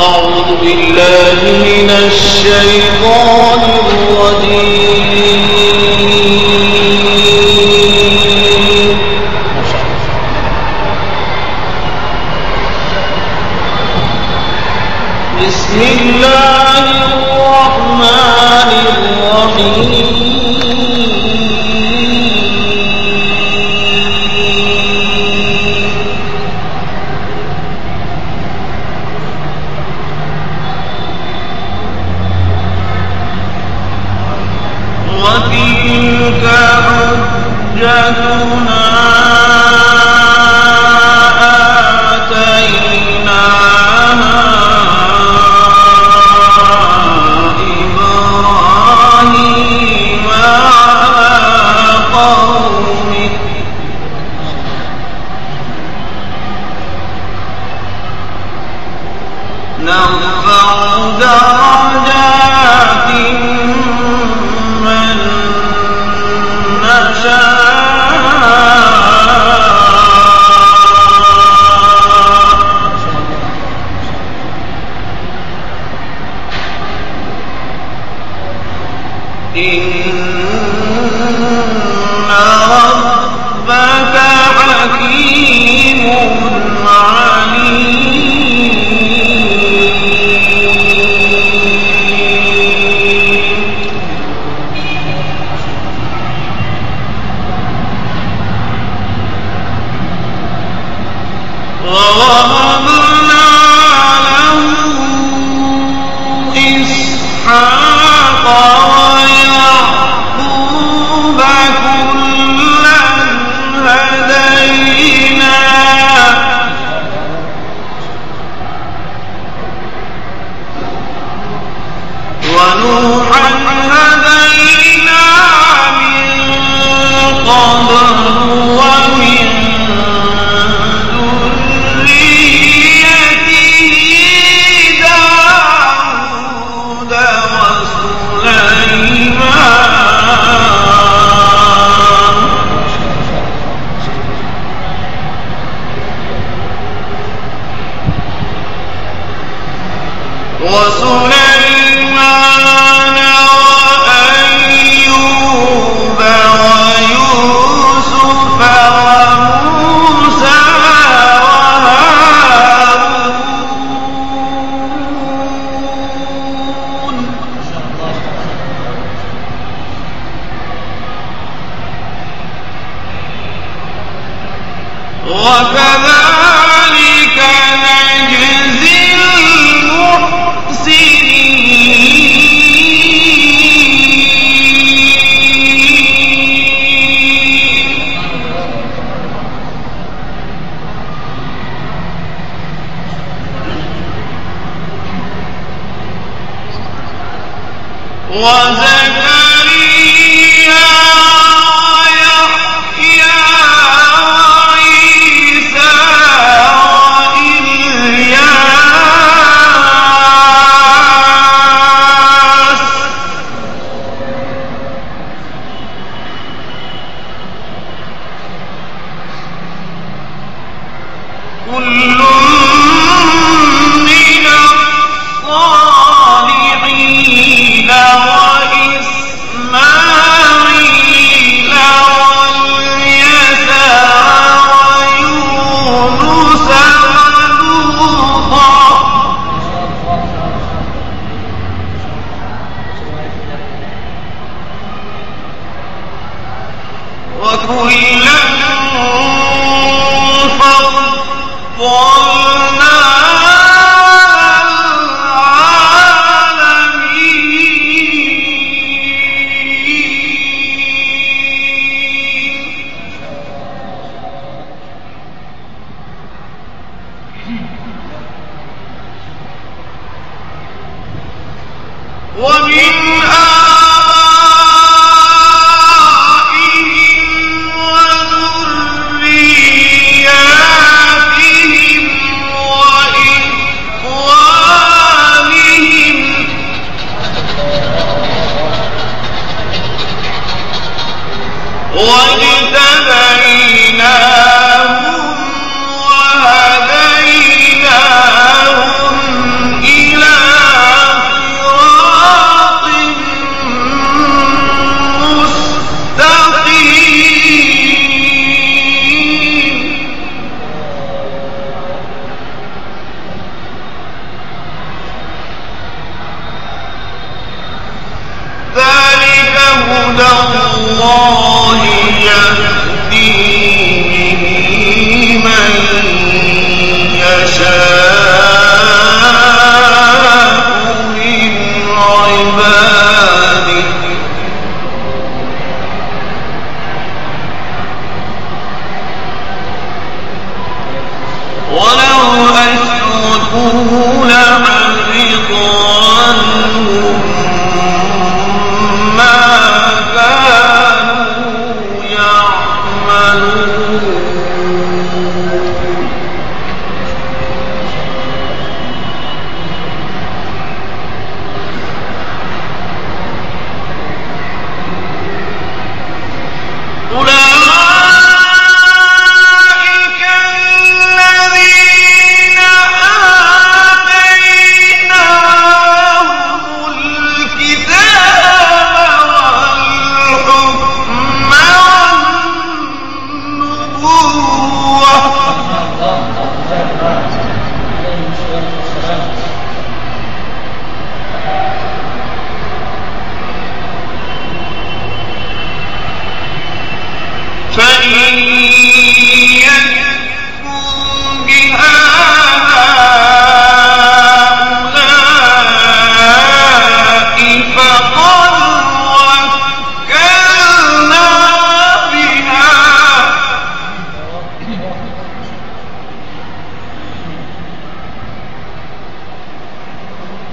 أعوذ بالله من الشيطان الرجيم. بسم الله الرحمن الرحيم. وتلك حجتنا آتيناها إبراهيم على قومه نرفع درجات من إن ربك حكيم عليم. ووهبنا له إسحاق ويعقوب كلا هدينا ونوحا هدينا من قبل ومن وسليمان وأيوب ويوسف وموسى وهارون وكذلك نجزي وزكريا ويحيى وعيسى وإلياس كل من الصالحين وإسماعيل واليسع ويونس ولوطا وكلا فضلنا ومن آبائهم وذرياتهم وإخوانهم واجتبيناهم وهديناهم فإن يكفر بها هؤلاء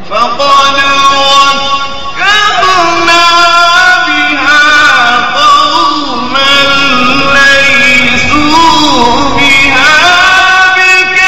فقد وكلنا بها قوما ليسوا بها بكافرين.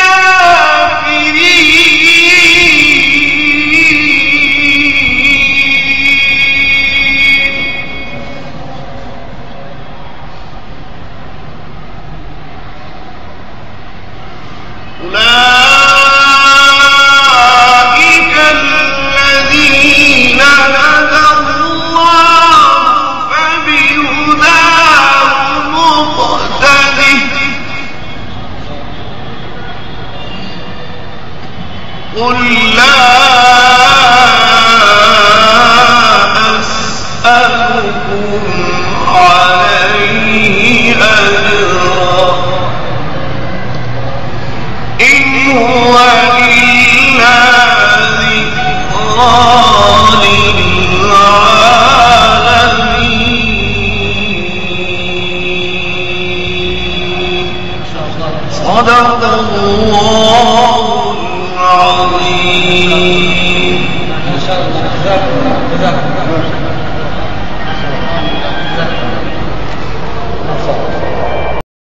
أولئك الذين هدى الله فبهداه مقتده قل لا أسألكم عليه أجرا إن هو إلا ذكرى للعالمين. صدق الله العظيم. ما شاء الله. جزاكم الله.